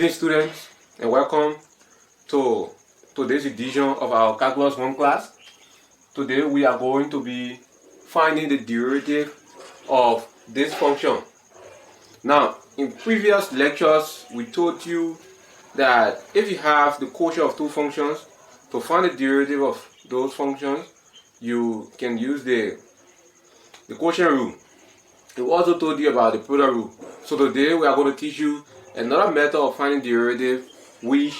evening, students, and welcome to today's edition of our Calculus 1 class. Today we are going to be finding the derivative of this function. Now, in previous lectures, we told you that if you have the quotient of two functions, to find the derivative of those functions, you can use the quotient rule. We also told you about the product rule. So today we are going to teach you another method of finding derivative, which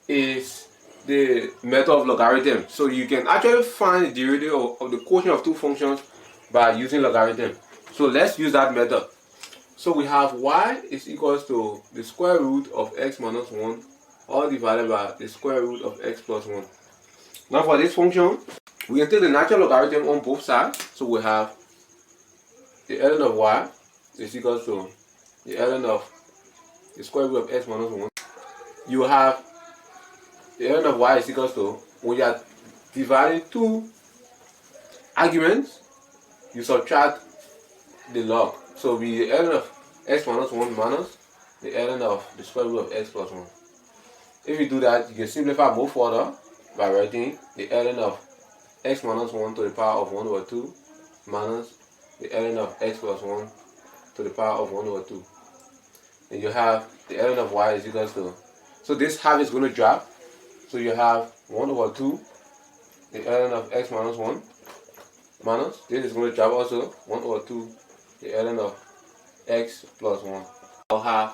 is the method of logarithm. So you can actually find the derivative of the quotient of two functions by using logarithm. So let's use that method. So we have y is equals to the square root of x minus 1 all divided by the square root of x plus 1. Now for this function, we can take the natural logarithm on both sides. So we have the ln of y is equals to the ln of the square root of x minus 1. You have the ln of y is equals to, when you are dividing two arguments, you subtract the log. So it will be the ln of x minus 1 minus the ln of the square root of x plus 1. If you do that, you can simplify both further by writing the ln of x minus 1 to the power of 1 over 2 minus the ln of x plus 1 to the power of 1 over 2. And you have the ln of y is equals to, so this half is going to drop. So you have 1 over 2, the ln of x minus 1 minus, this is going to drop also, 1 over 2, the ln of x plus 1. I'll have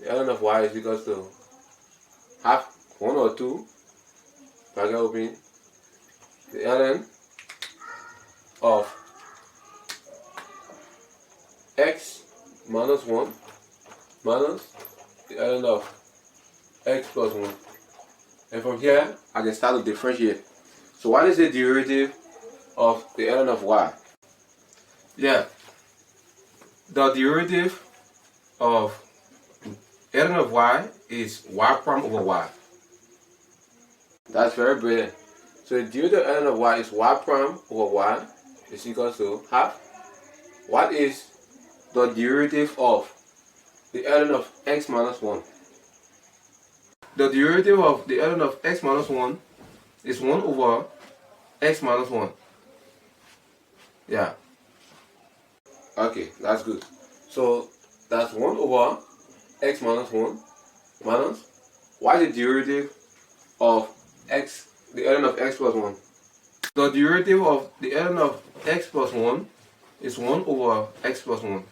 the ln of y is equals to half 1 over 2, bracket open, the ln of x minus 1 minus the ln of x plus 1. And from here, I can start to differentiate. So what is the derivative of the ln of y? Yeah, the derivative of ln of y is y prime over y. That's very brilliant. So the derivative of ln of y is y prime over y is equals to half. What is the derivative of the ln of x minus 1? The derivative of the ln of x minus 1 is 1 over x minus 1. Yeah. Okay, that's good. So that's 1 over x minus 1 minus, what is the derivative of x, the ln of x plus 1? The derivative of the ln of x plus 1 is 1 over x plus 1.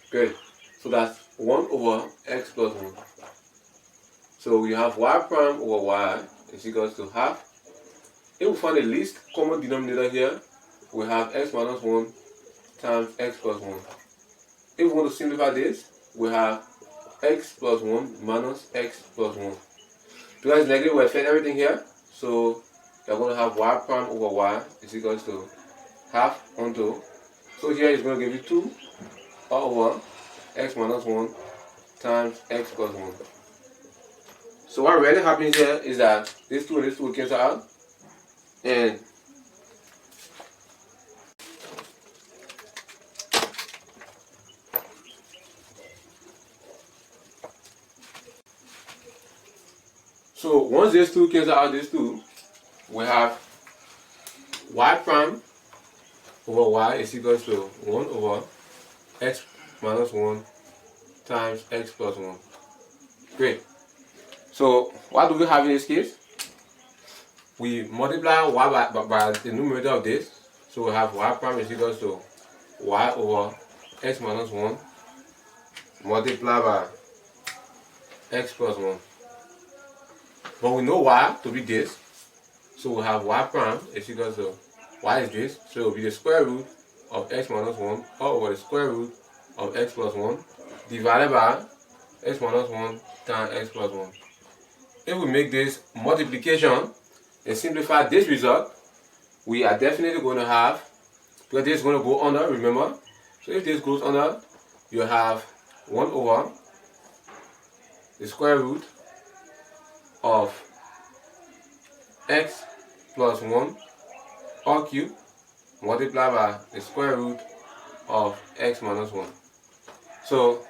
Good. So that's 1 over x plus 1. So we have y prime over y is equals to half. If we find the least common denominator here, we have x minus 1 times x plus 1. If we want to simplify this, we have x plus 1 minus x plus 1. Because it's negative, we affect everything here. So you're going to have y prime over y is equals to half onto. So here it's going to give you 2 all over x minus 1 times x plus 1. So what really happens here is that this 2 and this 2 will cancel out. And so once this 2 cancel out this 2, we have y prime over y is equals to 1 over x minus 1 times x plus 1. Great. So what do we have in this case? We multiply y by the numerator of this. So we have y prime is equals to y over x minus 1 multiplied by x plus 1. But we know y to be this. So we have y prime is equals to, y is this. So it will be the square root of x minus 1 all over the square root of x plus 1 divided by x minus 1 times x plus 1. If we make this multiplication and simplify this result, we are definitely going to have, because this is going to go under, remember? So if this goes under, you have 1 over the square root of x plus 1 all cubed multiplied by the square root of x minus 1. So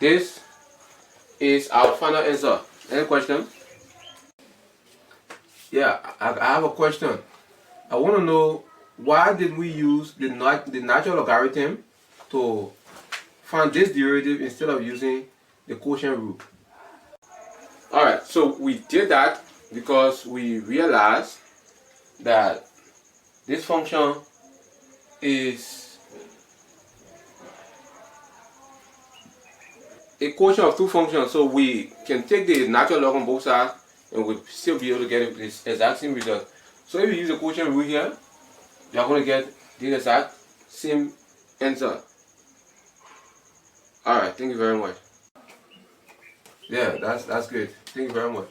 this is our final answer. Any question? Yeah, I have a question. I want to know, why did we use the natural logarithm to find this derivative instead of using the quotient rule? Alright, so we did that because we realized that this function is a quotient of two functions, so we can take the natural log on both sides and we'll still be able to get this exact same result. So if you use the quotient rule here, you are going to get the exact same answer. Alright, thank you very much. Yeah, that's good. Thank you very much.